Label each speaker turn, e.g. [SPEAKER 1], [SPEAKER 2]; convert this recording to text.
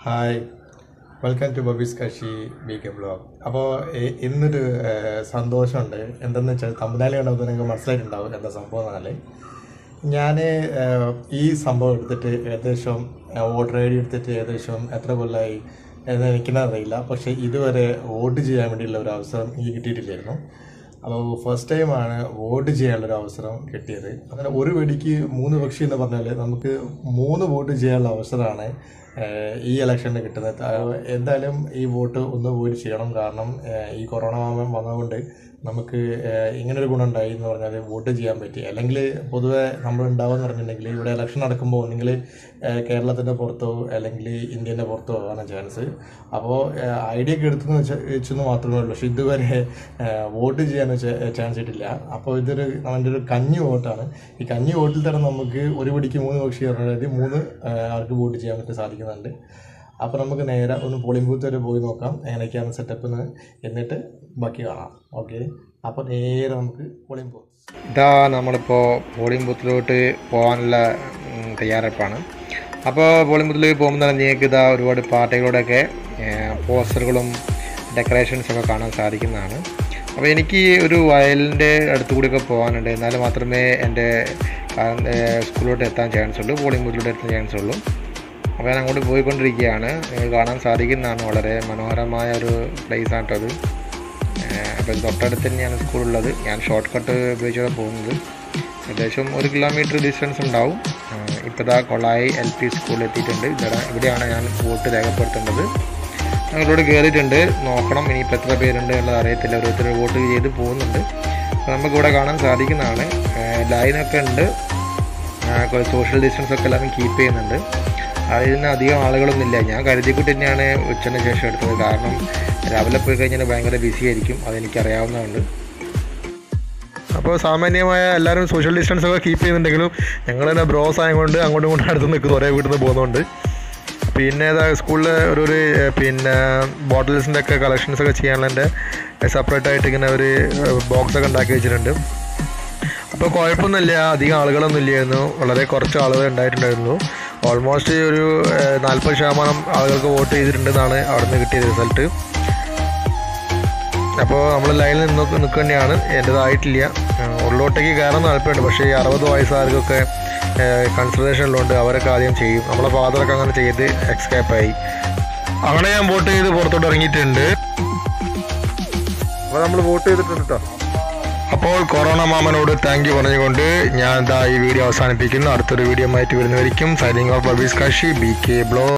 [SPEAKER 1] Hi, welcome to ബബീസ് Kashi BK blog. അപ്പോൾ ഇന്നൊരു സന്തോഷമുണ്ട്. എന്തെന്ന് വെച്ചാൽ തമ്പുരാലി കണ്ടപ്പോൾ നിങ്ങൾക്ക് മനസ്സിലായിട്ടുണ്ടാവും എന്താ സംഭവം എന്നാല്, ഞാൻ ഈ സംഭവം എടുത്തിട്ട് ഏകദേശം വോട്ടർ ഐ ഡി എടുത്തിട്ട് ഏകദേശം എത്ര കൊല്ലമായി എന്ന് എനിക്കെന്നറിയില്ല. പക്ഷേ ഇതുവരെ വോട്ട് ചെയ്യാൻ വേണ്ടിയുള്ള ഒരു അവസരം എനിക്ക് കിട്ടിയിട്ടില്ലായിരുന്നു. അപ്പോൾ ഫസ്റ്റ് ടൈമാണ് വോട്ട് ചെയ്യാനുള്ളൊരു അവസരം കിട്ടിയത്. അങ്ങനെ ഒരു വെടിക്ക് 3 പക്ഷി എന്ന് പറഞ്ഞാൽ നമുക്ക് 3 വോട്ട് ചെയ്യാനുള്ള അവസരമാണ് ഈ ഇലക്ഷനിൽ കിട്ടുന്നത്. എന്തായാലും ഈ വോട്ട് ഒന്ന് പോയി ചെയ്യണം. കാരണം ഈ കൊറോണ വന്നതുകൊണ്ട് നമുക്ക് ഇങ്ങനൊരു ഗുണം ഉണ്ടായി എന്ന് പറഞ്ഞാൽ വോട്ട് ചെയ്യാൻ പറ്റി. അല്ലെങ്കിൽ പൊതുവെ നമ്മളുണ്ടാവുമെന്ന് പറഞ്ഞിട്ടുണ്ടെങ്കിൽ ഇവിടെ ഇലക്ഷൻ നടക്കുമ്പോൾ ഒന്നെങ്കിൽ കേരളത്തിൻ്റെ പുറത്തോ അല്ലെങ്കിൽ ഇന്ത്യൻ്റെ പുറത്തോ ആവാനാണ് ചാൻസ്. അപ്പോൾ ഐഡിയ ഒക്കെ എടുത്തെന്ന് വെച്ചെന്ന് മാത്രമേ ഉള്ളൂ. പക്ഷെ ഇതുവരെ വോട്ട് ചെയ്യാൻ ചാൻസ് കിട്ടില്ല. അപ്പോൾ അവൻ്റെ ഒരു കഞ്ഞി വോട്ടാണ്. ഈ കഞ്ഞി വോട്ടിൽ തന്നെ നമുക്ക് ഒരു പിടിക്ക് 3 പക്ഷി പറഞ്ഞാൽ 3 ആൾക്ക് വോട്ട് ചെയ്യാൻ വേണ്ടി സാധിക്കുന്നുണ്ട്. അപ്പോൾ നമുക്ക് നേരെ ഒന്ന് പോളിംഗ് ബൂത്ത് വരെ പോയി നോക്കാം എങ്ങനെയൊക്കെയാണ് സെറ്റപ്പ് എന്നിട്ട് ബാക്കി കാണാം. ഓക്കെ, അപ്പോൾ നേരെ നമുക്ക് പോളിംഗ് ബൂത്ത്.
[SPEAKER 2] ഇതാ നമ്മളിപ്പോൾ പോളിംഗ് ബൂത്തിലോട്ട് പോകാനുള്ള തയ്യാറെടുപ്പാണ്. അപ്പോൾ പോളിംഗ് ബൂത്തിലേക്ക് പോകുമ്പോൾ തന്നെ നിങ്ങൾക്ക് ഇതാ ഒരുപാട് പാർട്ടികളുടെയൊക്കെ പോസ്റ്ററുകളും ഡെക്കറേഷൻസൊക്കെ കാണാൻ സാധിക്കുന്നതാണ്. അപ്പോൾ എനിക്ക് ഒരു വയലിൻ്റെ അടുത്തു കൂടിയൊക്കെ പോകാനുണ്ട്. എന്നാൽ മാത്രമേ എൻ്റെ സ്കൂളിലോട്ട് എത്താൻ ചാൻസ് ഉള്ളൂ, പോളിംഗ് ബൂത്തിലോട്ട് എത്താൻ ചാൻസ് ഉള്ളൂ. അപ്പോൾ ഞാൻ അങ്ങോട്ട് പോയിക്കൊണ്ടിരിക്കുകയാണ്. കാണാൻ സാധിക്കുന്നതാണ്. വളരെ മനോഹരമായ ഒരു പ്ലേസ് ആണ് അത്. അപ്പോൾ തൊട്ടടുത്ത് തന്നെയാണ് സ്കൂളുള്ളത്. ഞാൻ ഷോർട്ട് കട്ട് ഉപയോഗിച്ചാണ് പോകുന്നത്. ഏകദേശം 1 കിലോമീറ്റർ ഡിസ്റ്റൻസ് ഉണ്ടാവും. ഇപ്പോൾ ഇതാ കൊളായി LP സ്കൂളിൽ എത്തിയിട്ടുണ്ട്. ഇവിടെയാണ് ഞാൻ വോട്ട് രേഖപ്പെടുത്തേണ്ടത്. ഞങ്ങളിവിടെ കയറിയിട്ടുണ്ട്. നോക്കണം ഇനിയിപ്പോൾ എത്ര പേരുണ്ട് എന്നുള്ളത് അറിയത്തില്ല. ഓരോരുത്തർ വോട്ട് ചെയ്ത് പോകുന്നുണ്ട്. അപ്പോൾ നമുക്കിവിടെ കാണാൻ സാധിക്കുന്നതാണ്. ലൈനൊക്കെ ഉണ്ട്. സോഷ്യൽ ഡിസ്റ്റൻസ് ഒക്കെ എല്ലാവരും കീപ്പ് ചെയ്യുന്നുണ്ട്. അതിൽ നിന്ന് അധികം ആളുകളൊന്നുമില്ല. ഞാൻ കരുതിക്കൂട്ടി തന്നെയാണ് ഉച്ചയ്ക്ക് ശേഷം എടുത്തത്. കാരണം രാവിലെ പോയി കഴിഞ്ഞാൽ ഭയങ്കര ബിസി ആയിരിക്കും, അതെനിക്കറിയാവുന്നതുകൊണ്ട്. അപ്പോൾ സാമാന്യമായ എല്ലാവരും സോഷ്യൽ ഡിസ്റ്റൻസ് ഒക്കെ കീപ്പ് ചെയ്യുന്നുണ്ടെങ്കിലും ഞങ്ങൾ തന്നെ ബ്രോസ് ആയതുകൊണ്ട് അങ്ങോട്ടും ഇങ്ങോട്ടും അടുത്ത് നിൽക്കുന്നു, ഒരേ വീട്ടിൽ നിന്ന് പോകുന്നുണ്ട്. പിന്നെ സ്കൂളിൽ ഒരു ബോട്ടിൽസിൻ്റെ ഒക്കെ കളക്ഷൻസൊക്കെ ചെയ്യാനുള്ളതിൻ്റെ സെപ്പറേറ്റായിട്ട് ഇങ്ങനെ ഒരു ബോക്സൊക്കെ ഉണ്ടാക്കി വെച്ചിട്ടുണ്ട്. അപ്പോൾ കുഴപ്പമൊന്നുമില്ല, അധികം ആളുകളൊന്നും ഇല്ലായിരുന്നു. വളരെ കുറച്ച് ആളുകൾ ഉണ്ടായിട്ടുണ്ടായിരുന്നു. ഓൾമോസ്റ്റ് ഒരു 40% ആളുകൾക്ക് വോട്ട് ചെയ്തിട്ടുണ്ടെന്നാണ് അവിടെ നിന്ന് കിട്ടിയ റിസൾട്ട്. അപ്പോൾ നമ്മൾ ലൈനിൽ നിൽക്കേണ്ടതാണ്. എൻ്റേതായിട്ടില്ല. ഉള്ളോട്ടേക്ക് കയറാൻ താല്പര്യമുണ്ട്. പക്ഷേ ഈ 60 വയസ്സുകാർക്കൊക്കെ കൺസിഡറേഷനിലുണ്ട്. അവരൊക്കെ ആദ്യം ചെയ്യും. നമ്മളെ ഫാദറൊക്കെ അങ്ങനെ ചെയ്ത് എക്സ്കേപ്പായി. അങ്ങനെ ഞാൻ വോട്ട് ചെയ്ത് പുറത്തോട്ട് ഇറങ്ങിയിട്ടുണ്ട്. അപ്പോൾ നമ്മൾ വോട്ട് ചെയ്തിട്ടുണ്ട് കേട്ടോ. അപ്പോൾ കൊറോണ മാമനോട് താങ്ക് യു പറഞ്ഞുകൊണ്ട് ഞാൻ ഈ വീഡിയോ അവസാനിപ്പിക്കുന്നു. അടുത്തൊരു വീഡിയോ ആയിട്ട് വരുന്നതായിരിക്കും. സൈനിങ് ഓഫ് ബബീസ് കാശി BK ബ്ലോഗ്.